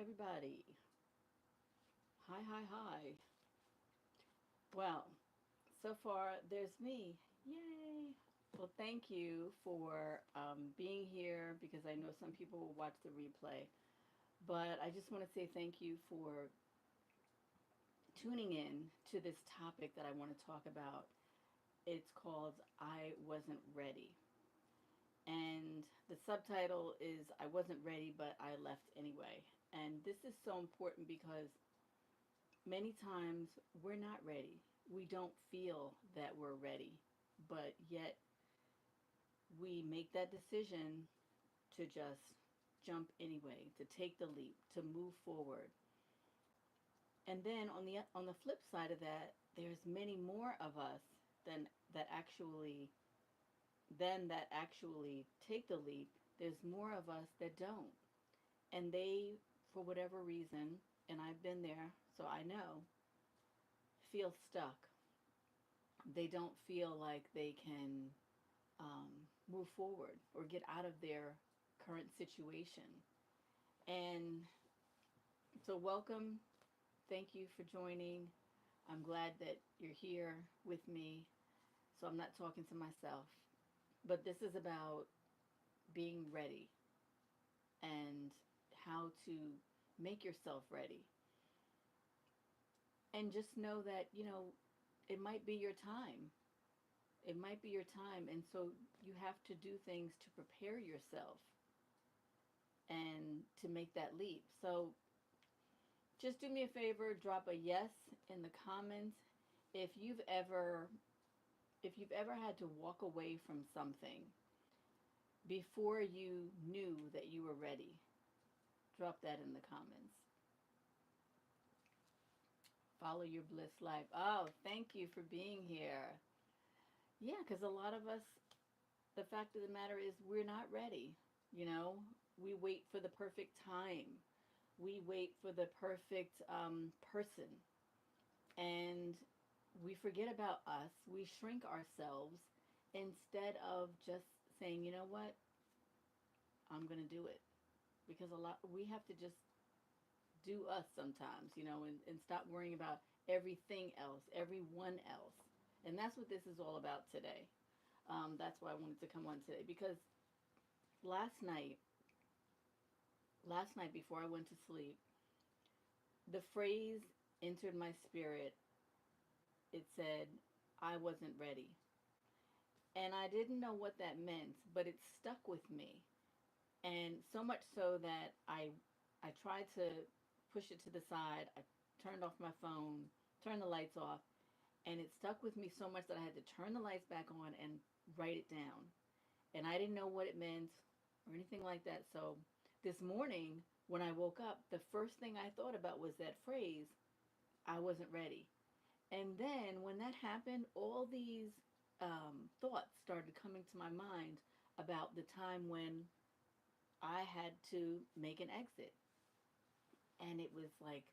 everybody. Hi, hi, hi. Well, so far there's me. Yay. Well, thank you for being here because I know some people will watch the replay. But I just want to say thank you for tuning in to this topic that I want to talk about. It's called I Wasn't Ready. And the subtitle is I Wasn't Ready, but I Left Anyway. And this is so important because many times we're not ready. We don't feel that we're ready, but yet we make that decision to just jump anyway, to take the leap, to move forward. And then on the flip side of that, there's many more of us than that actually take the leap. There's more of us that don't. And they, for whatever reason, and I've been there, so I know, feel stuck. They don't feel like they can move forward or get out of their current situation. And so, welcome. Thank you for joining. I'm glad that you're here with me. So, I'm not talking to myself, but this is about being ready and how to make yourself ready. And just know that, it might be your time. It might be your time. And so, you have to do things to prepare yourself and to make that leap. So just do me a favor, drop a yes in the comments if you've ever had to walk away from something before you knew that you were ready. Drop that in the comments. Follow your bliss life. Oh, thank you for being here. Yeah, because a lot of us, the fact of the matter is we're not ready. You know, we wait for the perfect time. We wait for the perfect person. And we forget about us. We shrink ourselves instead of just saying, you know what, I'm going to do it. Because a lot, we have to just do us sometimes, and stop worrying about everything else, everyone else. And that's what this is all about today. That's why I wanted to come on today because last night, last night before I went to sleep, the phrase entered my spirit. It said, I wasn't ready. And I didn't know what that meant, but it stuck with me. And so much so that I tried to push it to the side. I turned off my phone, turned the lights off, and it stuck with me so much that I had to turn the lights back on and write it down. And I didn't know what it meant or anything like that. So this morning when I woke up, the first thing I thought about was that phrase, I wasn't ready. And then when that happened, all these thoughts started coming to my mind about the time when I had to make an exit. And it was like,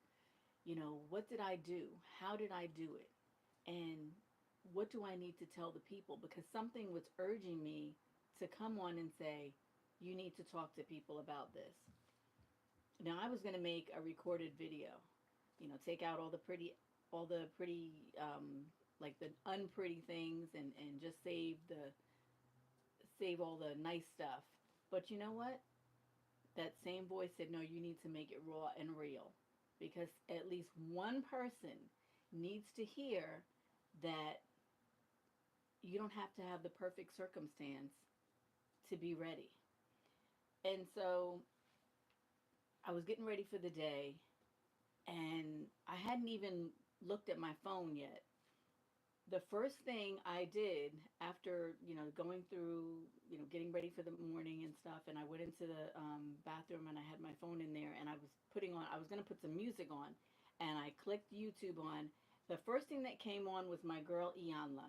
what did I do? How did I do it? And what do I need to tell the people? Because something was urging me to come on and say, you need to talk to people about this. Now, I was going to make a recorded video, take out all the pretty, like the unpretty things and just save all the nice stuff. But you know what? That same voice said, no, you need to make it raw and real because at least one person needs to hear that you don't have to have the perfect circumstance to be ready. And so I was getting ready for the day and I hadn't even looked at my phone yet. The first thing I did after, going through, getting ready for the morning and stuff, and I went into the bathroom and I had my phone in there and I was going to put some music on, and I clicked YouTube on. The first thing that came on was my girl Iyanla,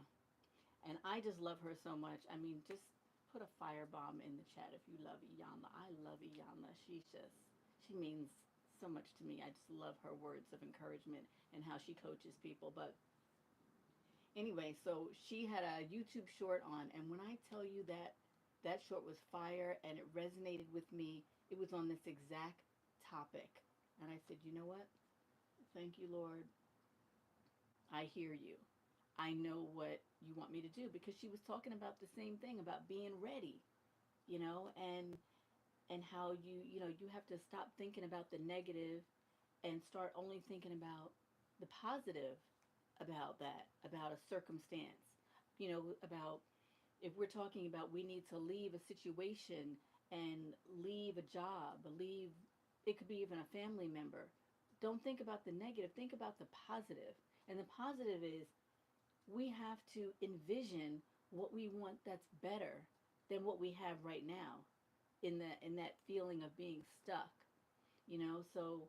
and I just love her so much. I mean, just put a firebomb in the chat if you love Iyanla. I love Iyanla. She means so much to me. I just love her words of encouragement and how she coaches people. But anyway, so she had a YouTube short on, and when I tell you that short was fire and it resonated with me, it was on this exact topic And I said, you know what? Thank you, Lord. I hear you. I know what you want me to do, because she was talking about the same thing about being ready, you know, and how you have to stop thinking about the negative and start only thinking about the positive about that, about a circumstance, about if we're talking about we need to leave a situation and leave a job, leave, it could be even a family member. Don't think about the negative, think about the positive. And the positive is we have to envision what we want that's better than what we have right now in that feeling of being stuck, so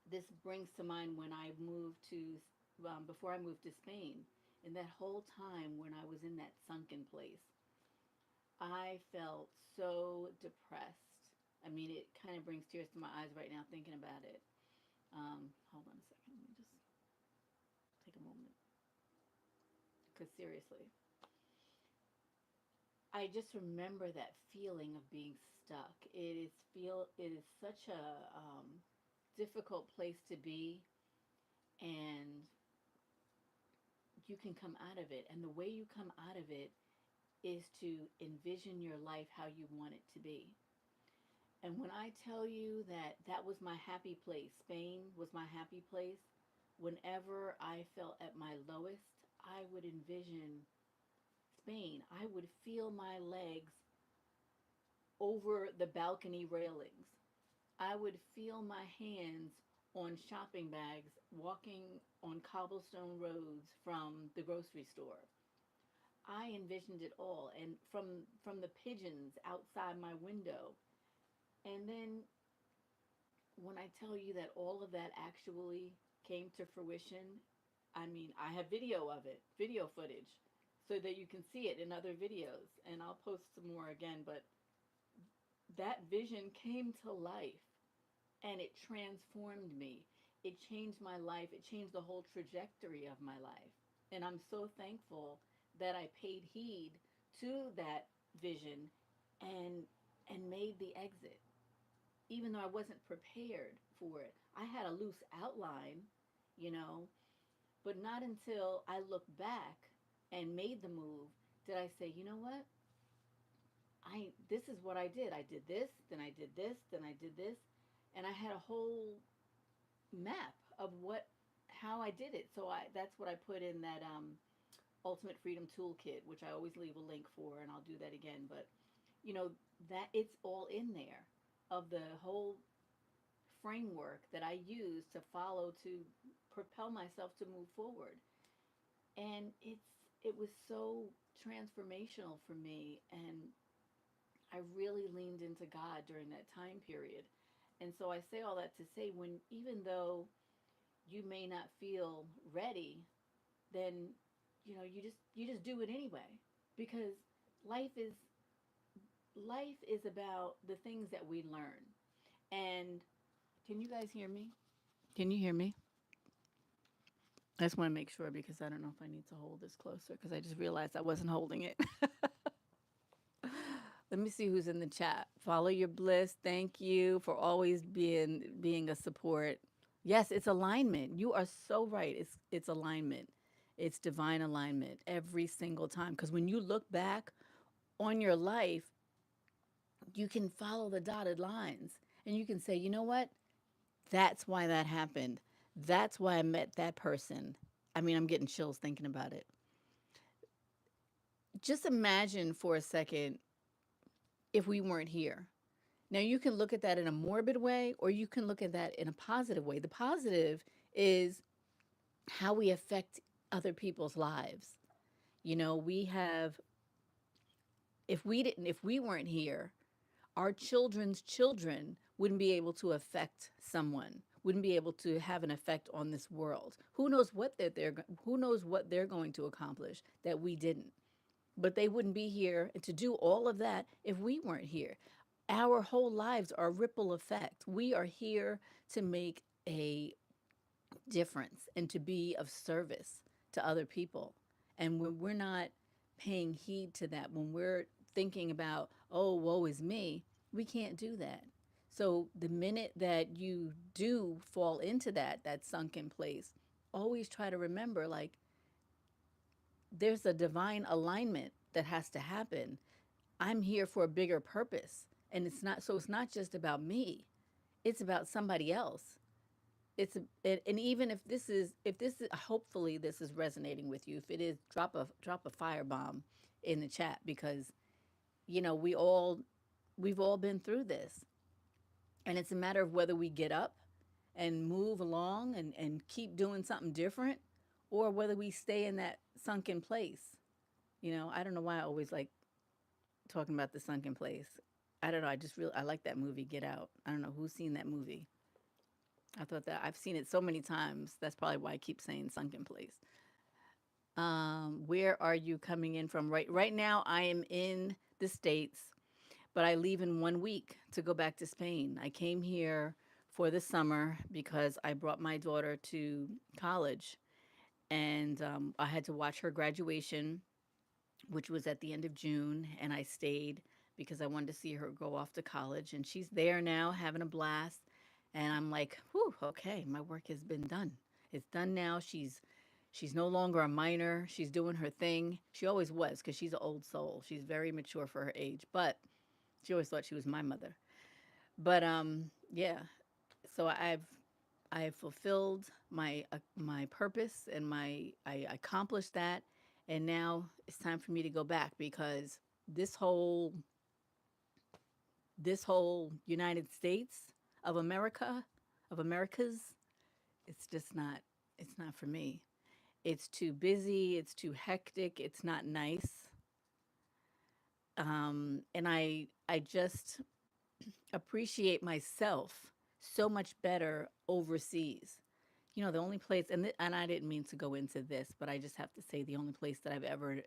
this brings to mind when I moved to, before I moved to Spain, and that whole time when I was in that sunken place, I felt so depressed. I mean, it kind of brings tears to my eyes right now thinking about it. Hold on a second. Let me just take a moment. Because seriously, I just remember that feeling of being stuck. It is such a difficult place to be, and you can come out of it. And the way you come out of it is to envision your life how you want it to be. And when I tell you that that was my happy place, Spain was my happy place, whenever I felt at my lowest, I would envision Spain. I would feel my legs over the balcony railings. I would feel my hands on shopping bags walking on cobblestone roads from the grocery store. I envisioned it all, and from the pigeons outside my window. And then when I tell you that all of that actually came to fruition, I mean, I have video of it, video footage, so that you can see it in other videos. And I'll post some more again, but that vision came to life and it transformed me. It changed my life. It changed the whole trajectory of my life. And I'm so thankful that I paid heed to that vision and made the exit, even though I wasn't prepared for it. I had a loose outline, you know, but not until I looked back and made the move did I say, you know what? I This is what I did. I did this, then I did this, then I did this, and I had a whole map of what how I did it. So I that's what I put in that Ultimate Freedom Toolkit, which I always leave a link for, and I'll do that again. But you know that it's all in there of the whole framework that I use to follow to propel myself to move forward. And it was so transformational for me, and I really leaned into God during that time period. And so I say all that to say, when even though you may not feel ready, then you just do it anyway, because life is life is about the things that we learn. And can you guys hear me? Can you hear me? I just want to make sure, because I don't know if I need to hold this closer, because I just realized I wasn't holding it. Let me see who's in the chat. Follow your bliss. Thank you for always being a support. Yes, it's alignment. You are so right. It's alignment. It's divine alignment every single time. Because when you look back on your life, you can follow the dotted lines and you can say, you know what? That's why that happened. That's why I met that person. I mean, I'm getting chills thinking about it. Just imagine for a second if we weren't here. Now, you can look at that in a morbid way, or you can look at that in a positive way. The positive is how we affect other people's lives. We have, if we weren't here, our children's children wouldn't be able to affect someone, wouldn't be able to have an effect on this world. Who knows what they're going to accomplish that we didn't. But they wouldn't be here to do all of that if we weren't here. Our whole lives are a ripple effect. We are here to make a difference and to be of service to other people. And when we're not paying heed to that, when we're thinking about, oh, woe is me, we can't do that. So the minute that you do fall into that sunken place, always try to remember, like, there's a divine alignment that has to happen. I'm here for a bigger purpose. And it's not just about me. It's about somebody else. And even if this is, hopefully this is resonating with you. If it is, drop a firebomb in the chat, because we've all been through this. And it's a matter of whether we get up and move along and keep doing something different, or whether we stay in that sunken place. I don't know why I always like talking about the sunken place. I don't know. I like that movie, Get Out. I don't know who's seen that movie. I thought that I've seen it so many times. That's probably why I keep saying sunken place. Where are you coming in from? Right now, I am in the States, but I leave in 1 week to go back to Spain. I came here for the summer because I brought my daughter to college, and I had to watch her graduation, which was at the end of June, and I stayed because I wanted to see her go off to college. And she's there now, having a blast. And I'm like, whew, okay, my work has been done. It's done now. She's no longer a minor. She's doing her thing. She always was, because she's an old soul. She's very mature for her age, but she always thought she was my mother. But yeah. So I've fulfilled my purpose, and I accomplished that, and now it's time for me to go back, because this whole this whole United States of America, of Americas, it's not for me. It's too busy, it's too hectic, it's not nice. And I just appreciate myself so much better overseas. The only place, and I didn't mean to go into this, but I just have to say, the only place that I've ever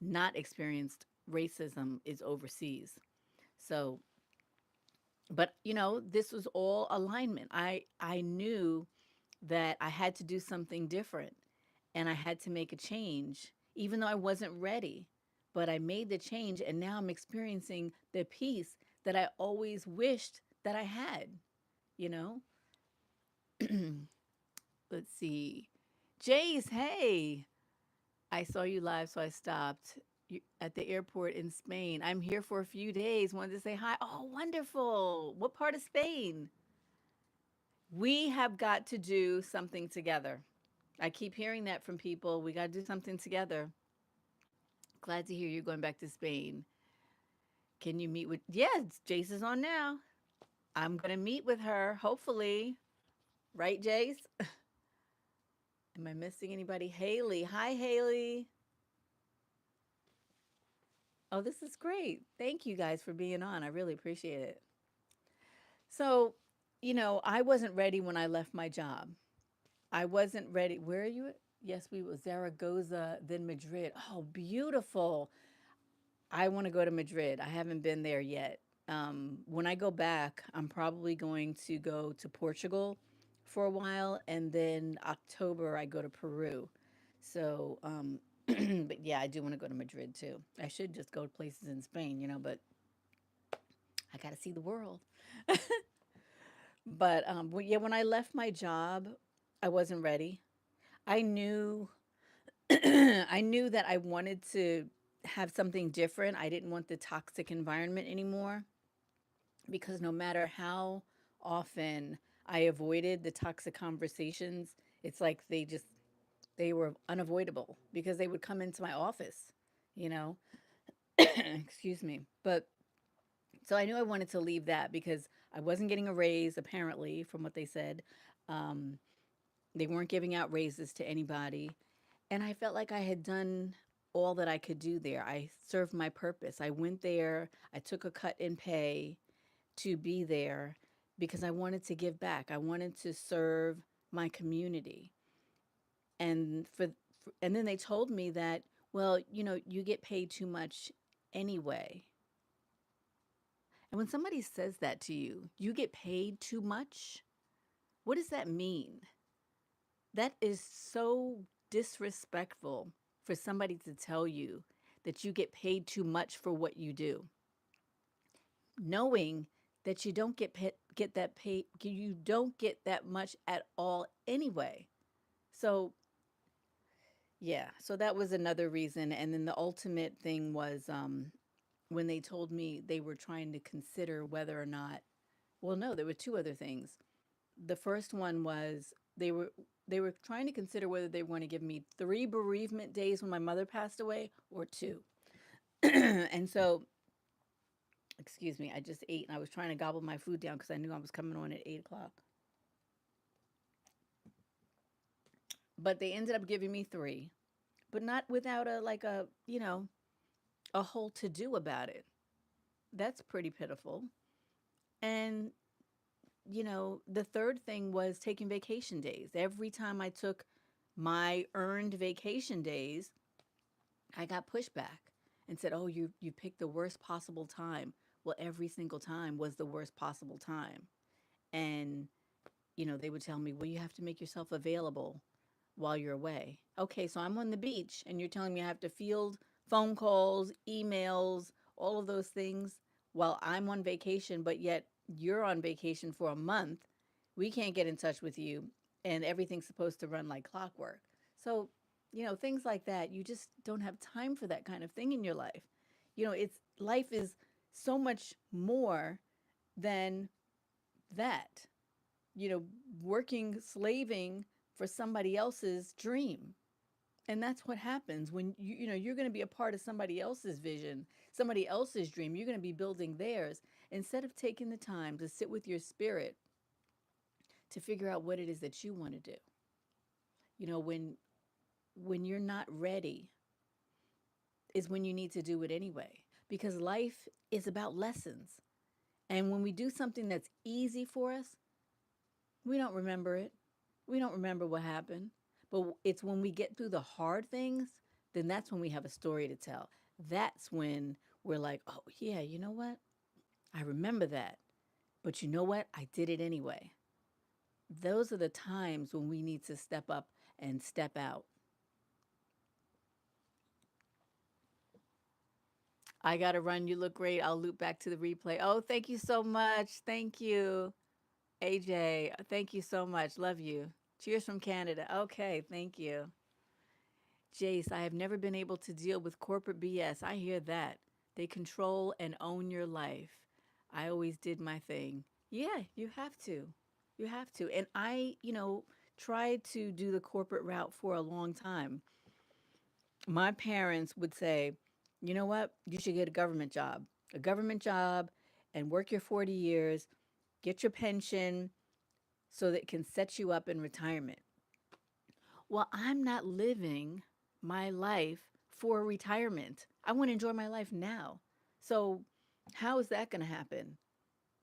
not experienced racism is overseas. So, but this was all alignment. I knew that I had to do something different, and I had to make a change, even though I wasn't ready. But I made the change, and now I'm experiencing the peace that I always wished that I had, you know? Let's see. Jace, hey. I saw you live, so I stopped. At the airport in Spain. I'm here for a few days. Wanted to say hi. Oh, wonderful. What part of Spain? We have got to do something together. I keep hearing that from people. We got to do something together. Glad to hear you're going back to Spain. Can you meet with? Yes, Jace is on now. I'm going to meet with her, hopefully. Right, Jace? Am I missing anybody? Haley. Hi, Haley. Oh, this is great. Thank you guys for being on. I really appreciate it. So, I wasn't ready when I left my job. I wasn't ready. Where are you at? Yes, we were Zaragoza, then Madrid. Oh, beautiful. I want to go to Madrid. I haven't been there yet. When I go back, I'm probably going to go to Portugal for a while, and then October I go to Peru. So, but yeah, I do want to go to Madrid too. I should just go to places in Spain, but I got to see the world. But yeah, when I left my job, I wasn't ready. I knew I knew that I wanted to have something different. I didn't want the toxic environment anymore, because no matter how often I avoided the toxic conversations, it's like they were unavoidable, because they would come into my office, you know. Excuse me. But so I knew I wanted to leave that, because I wasn't getting a raise, apparently, from what they said. Um, they weren't giving out raises to anybody. And I felt like I had done all that I could do there. I served my purpose. I went there, I took a cut in pay to be there, because I wanted to give back. I wanted to serve my community. And and then they told me that, well, you get paid too much anyway. And when somebody says that to you, you get paid too much, what does that mean? That is so disrespectful for somebody to tell you that you get paid too much for what you do, knowing that you don't get that pay, you don't get that much at all anyway. So yeah, so that was another reason. And then the ultimate thing was when they told me they were trying to consider whether or not, well, no, there were two other things. The first one was they were trying to consider whether they want to give me 3 bereavement days when my mother passed away or two. And so, excuse me, I just ate and I was trying to gobble my food down because I knew I was coming on at 8 o'clock. But they ended up giving me three, but not without a like a whole to do about it. That's pretty pitiful. And the third thing was taking vacation days. Every time I took my earned vacation days, I got pushback and said, "Oh, you picked the worst possible time." Well, every single time was the worst possible time. And they would tell me, "Well, you have to make yourself available while you're away." Okay, so I'm on the beach and you're telling me I have to field phone calls, emails, all of those things while I'm on vacation, but yet you're on vacation for a month. We can't get in touch with you and everything's supposed to run like clockwork. So, things like that, you just don't have time for that kind of thing in your life. It's life is so much more than that. You know, working, slaving for somebody else's dream. And that's what happens when you're going to be a part of somebody else's vision, somebody else's dream. You're going to be building theirs instead of taking the time to sit with your spirit to figure out what it is that you want to do. When you're not ready is when you need to do it anyway, because life is about lessons. And when we do something that's easy for us, we don't remember it. We don't remember what happened. But it's when we get through the hard things, then that's when we have a story to tell. That's when we're like, oh, yeah, you know what? I remember that. But you know what? I did it anyway. Those are the times when we need to step up and step out. I got to run. You look great. I'll loop back to the replay. Oh, thank you so much. Thank you, AJ. Thank you so much. Love you. Cheers from Canada. Okay, thank you. Jace, I have never been able to deal with corporate BS. I hear that. They control and own your life. I always did my thing. Yeah, you have to. You have to. And I, tried to do the corporate route for a long time. My parents would say, you know what? You should get a government job, and work your 40 years, get your pension so that it can set you up in retirement. Well, I'm not living my life for retirement. I want to enjoy my life now. So, how is that going to happen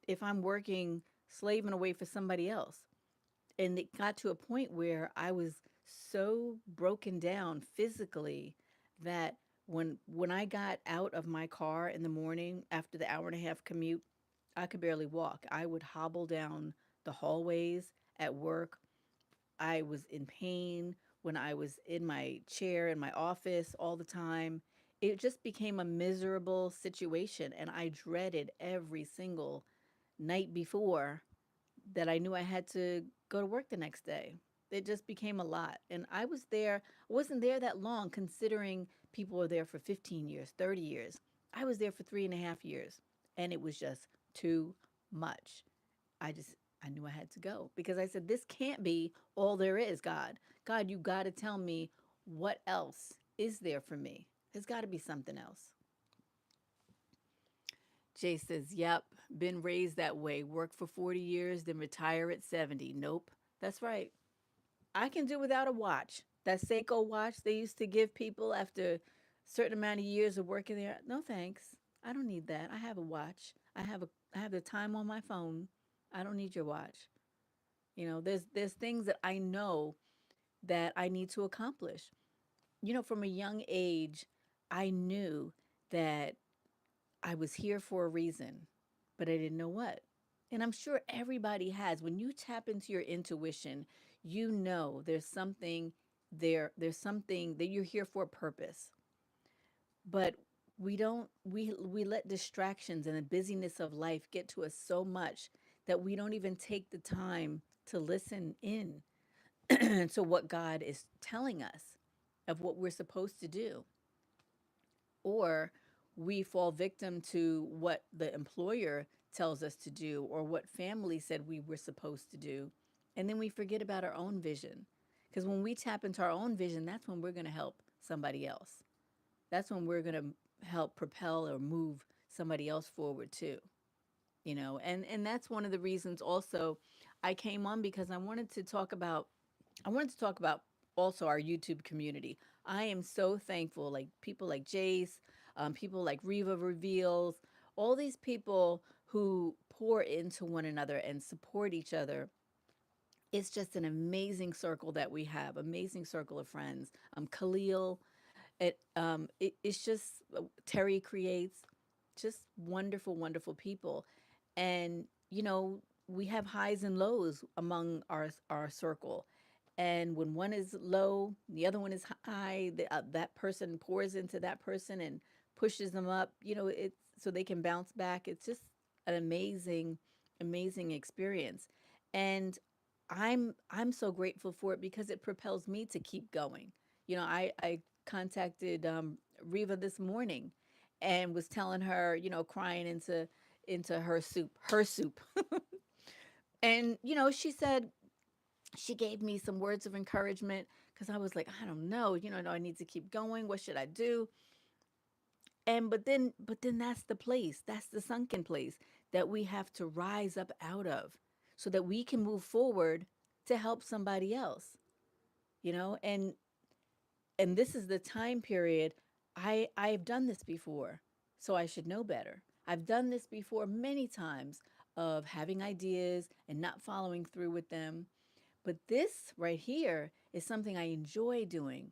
if I'm working, slaving away for somebody else? And it got to a point where I was so broken down physically that when I got out of my car in the morning after the hour and a half commute, I could barely walk. I would hobble down the hallways at work. I was in pain when I was in my chair in my office all the time. It just became a miserable situation, and I dreaded every single night before that I knew I had to go to work the next day. It just became a lot. And I wasn't there that long considering people were there for 15 years, 30 years. I was there for 3.5 years, and it was just too much. I just I knew I had to go because I said this can't be all there is, God. God, you got to tell me what else is there for me. There's got to be something else. Jay says, "Yep, been raised that way. Work for 40 years, then retire at 70." Nope. That's right. I can do without a watch. That Seiko watch they used to give people after a certain amount of years of working there. No thanks. I don't need that. I have a watch. I have the time on my phone. I don't need your watch. There's things that I know that I need to accomplish. From a young age, I knew that I was here for a reason, but I didn't know what. And I'm sure everybody has. When you tap into your intuition, there's something there's something that you're here for a purpose. But we let distractions and the busyness of life get to us so much that we don't even take the time to listen in to what God is telling us of what we're supposed to do. Or we fall victim to what the employer tells us to do or what family said we were supposed to do. And then we forget about our own vision. Because when we tap into our own vision, that's when we're going to help somebody else. That's when we're going to help propel or move somebody else forward too. And that's one of the reasons also I came on, because I wanted to talk about also our YouTube community. I am so thankful, like people like Jace, people like Riva Reveals, all these people who pour into one another and support each other. It's just an amazing circle that we have, amazing circle of friends. Khalil, it's just Terry creates just wonderful, wonderful people, and we have highs and lows among our circle. And when one is low, the other one is high. That person pours into that person and pushes them up. It's so they can bounce back. It's just an amazing, amazing experience, and I'm so grateful for it because it propels me to keep going. I contacted Riva this morning and was telling her, crying into her soup. And she said, she gave me some words of encouragement because I was like, I don't know, do I need to keep going? What should I do? And but then that's the place, that's the sunken place that we have to rise up out of so that we can move forward to help somebody else, you know? And this is the time period. I've done this before, so I should know better. I've done this before many times of having ideas and not following through with them. But this right here is something I enjoy doing.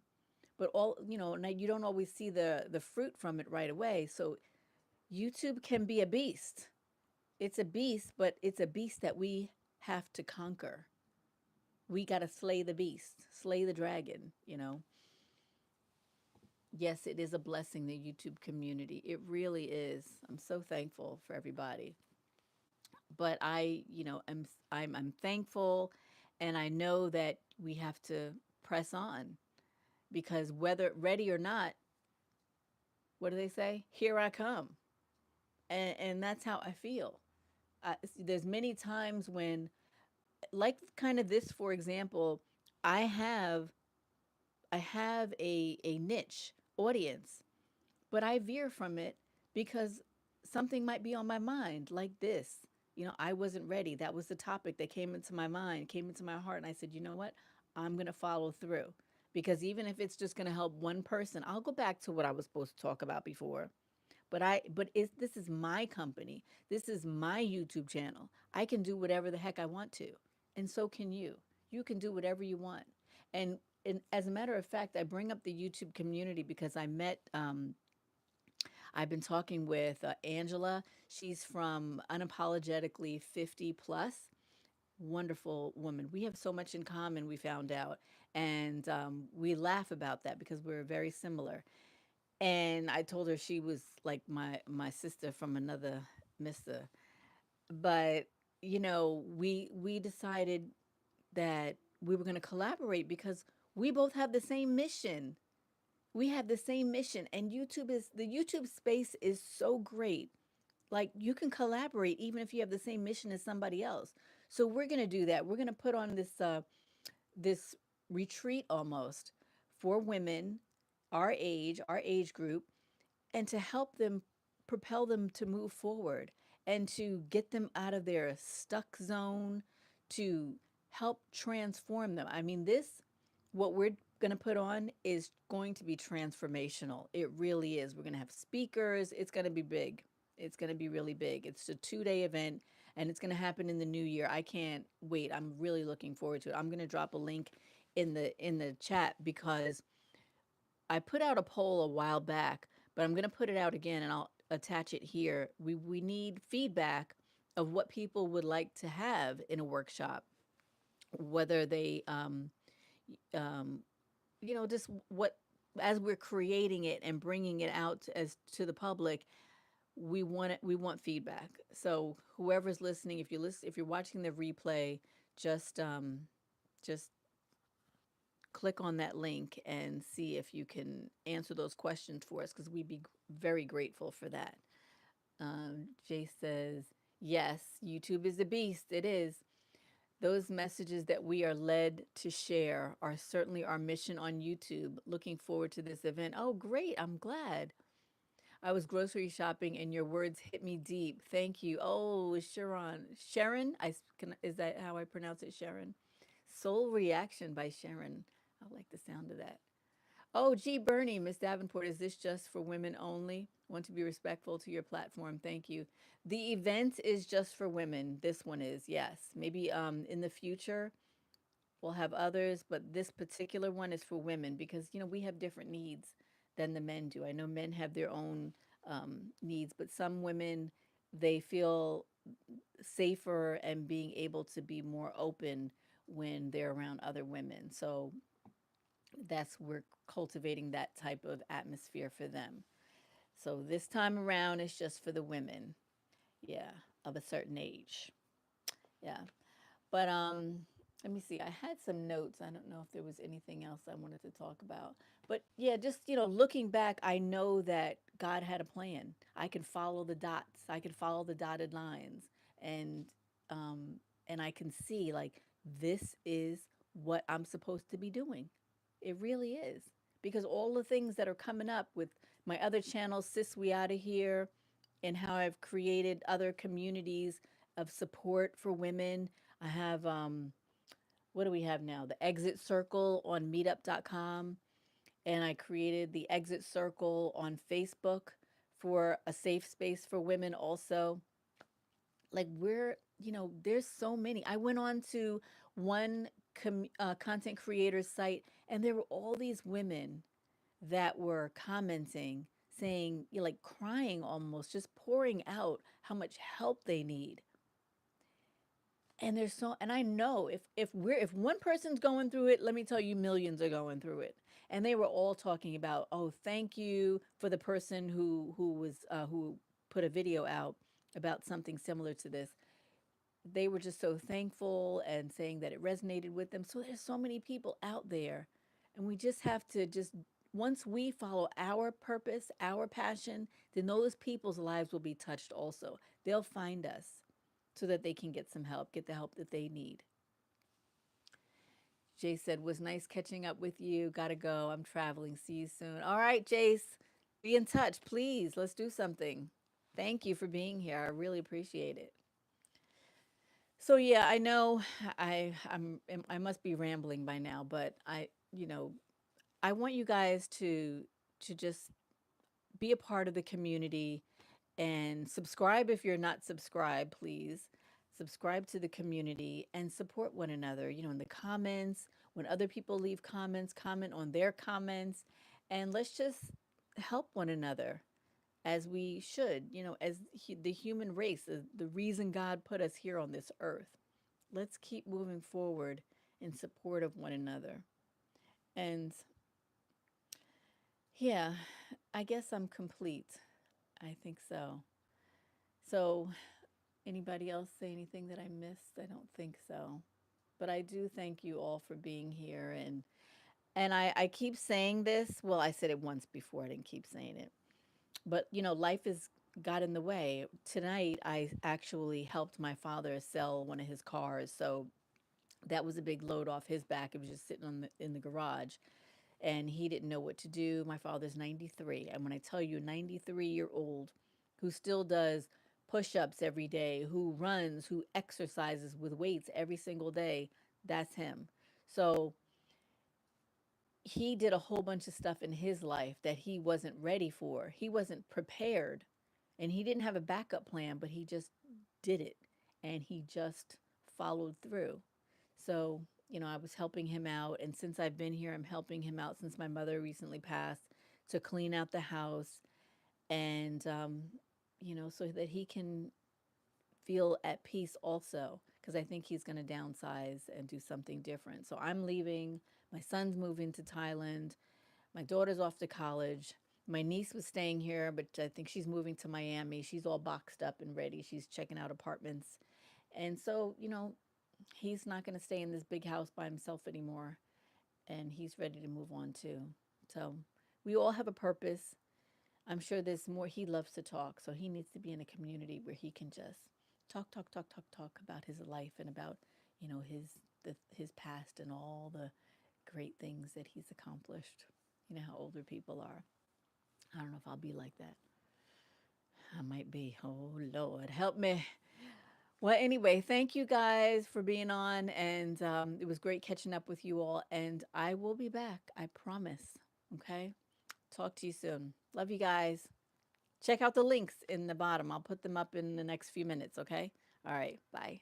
But now you don't always see the fruit from it right away. So YouTube can be a beast. It's a beast, but it's a beast that we have to conquer. We got to slay the beast, slay the dragon. Yes, it is a blessing, the YouTube community. It really is. I'm so thankful for everybody. But I'm thankful, and I know that we have to press on, because whether ready or not, what do they say? Here I come. And that's how I feel. There's many times when, like kind of this, for example, I have I have a niche audience, but I veer from it because something might be on my mind, like this. I wasn't ready. That was the topic that came into my mind, came into my heart. And I said, you know what? I'm going to follow through, because even if it's just going to help one person, I'll go back to what I was supposed to talk about before. This is my company. This is my YouTube channel. I can do whatever the heck I want to. And so can you. You can do whatever you want. And as a matter of fact, I bring up the YouTube community because I've been talking with Angela. She's from Unapologetically 50 plus. Wonderful woman. We have so much in common, we found out. And we laugh about that because we're very similar. And I told her she was like my sister from another mister. But we decided that we were going to collaborate because we both have the same mission. We have the same mission, and the YouTube space is so great. Like, you can collaborate even if you have the same mission as somebody else. So we're going to do that. We're going to put on this retreat almost for women our age group, and to help them, propel them to move forward and to get them out of their stuck zone, to help transform them. I mean, what we're going to put on is going to be transformational. It really is. We're going to have speakers. It's going to be big. It's going to be really big. It's a 2-day event, and it's going to happen in the new year. I can't wait. I'm really looking forward to it. I'm going to drop a link in the chat, because I put out a poll a while back, but I'm going to put it out again, and I'll attach it here. We need feedback of what people would like to have in a workshop, whether they, um, just what as we're creating it and bringing it out as to the public, we want feedback. So whoever's listening, if you're watching the replay, just just click on that link and see if you can answer those questions for us, because we'd be very grateful for that. Jay says, yes, YouTube is a beast. It is. Those messages that we are led to share are certainly our mission on YouTube. Looking forward to this event. Oh, great. I'm glad. I was grocery shopping and your words hit me deep. Thank you. Oh, Sharon. Sharon? Is that how I pronounce it, Sharon? Soul Reaction by Sharon. I like the sound of that. Oh, gee, Bernie, Miss Davenport, is this just for women only? Want to be respectful to your platform. Thank you. The event is just for women. This one is, yes. Maybe in the future we'll have others, but this particular one is for women because, we have different needs than the men do. I know men have their own needs, but some women, they feel safer and being able to be more open when they're around other women. So we're cultivating that type of atmosphere for them. So this time around, it's just for the women, yeah, of a certain age. Yeah. But let me see. I had some notes. I don't know if there was anything else I wanted to talk about. But yeah, just looking back, I know that God had a plan. I can follow the dots. I can follow the dotted lines, and um, and I can see like this is what I'm supposed to be doing. It really is, because all the things that are coming up with my other channel, Sis We Outta Here, and how I've created other communities of support for women. I have what do we have now? The Exit Circle on meetup.com, and I created the Exit Circle on Facebook for a safe space for women also. Like there's so many. I went on to one content creator site, and there were all these women that were commenting, saying, like crying almost, just pouring out how much help they need. And I know if one person's going through it, let me tell you, millions are going through it. And they were all talking about, oh, thank you for the person who put a video out about something similar to this. They were just so thankful and saying that it resonated with them. So there's so many people out there, and we just have to just once we follow our purpose, our passion, then those people's lives will be touched also. They'll find us so that they can get some help, get the help that they need. Jace said, was nice catching up with you. Gotta go. I'm traveling. See you soon. All right, Jace, be in touch, please. Let's do something. Thank you for being here. I really appreciate it. So yeah, I know I must be rambling by now, but I want you guys to just be a part of the community and subscribe if you're not subscribed, please. Subscribe to the community and support one another, in the comments, when other people leave comments, comment on their comments, and let's just help one another as we should, as the human race, the reason God put us here on this earth. Let's keep moving forward in support of one another. And yeah, I guess I'm complete. I think so. So, anybody else say anything that I missed? I don't think so. But I do thank you all for being here, and I keep saying this. Well, I said it once before. I didn't keep saying it. But life has got in the way. Tonight I actually helped my father sell one of his cars. So that was a big load off his back. It was just sitting in the garage, and he didn't know what to do. My father's 93, and when I tell you, 93-year-old who still does push-ups every day, who runs, who exercises with weights every single day, that's him. So he did a whole bunch of stuff in his life that he wasn't ready for. He wasn't prepared, and he didn't have a backup plan, but he just did it, and he just followed through. So, I was helping him out. And since I've been here, I'm helping him out since my mother recently passed to clean out the house and, so that he can feel at peace also. Because I think he's going to downsize and do something different. So I'm leaving. My son's moving to Thailand. My daughter's off to college. My niece was staying here, but I think she's moving to Miami. She's all boxed up and ready. She's checking out apartments. And so, he's not going to stay in this big house by himself anymore. And he's ready to move on too. So we all have a purpose. I'm sure there's more. He loves to talk. So he needs to be in a community where he can just talk, talk, talk, talk, talk about his life and about, his past and all the great things that he's accomplished. You know how older people are. I don't know if I'll be like that. I might be. Oh, Lord, help me. Well, anyway, thank you guys for being on. And it was great catching up with you all. And I will be back. I promise. Okay. Talk to you soon. Love you guys. Check out the links in the bottom. I'll put them up in the next few minutes. Okay. All right. Bye.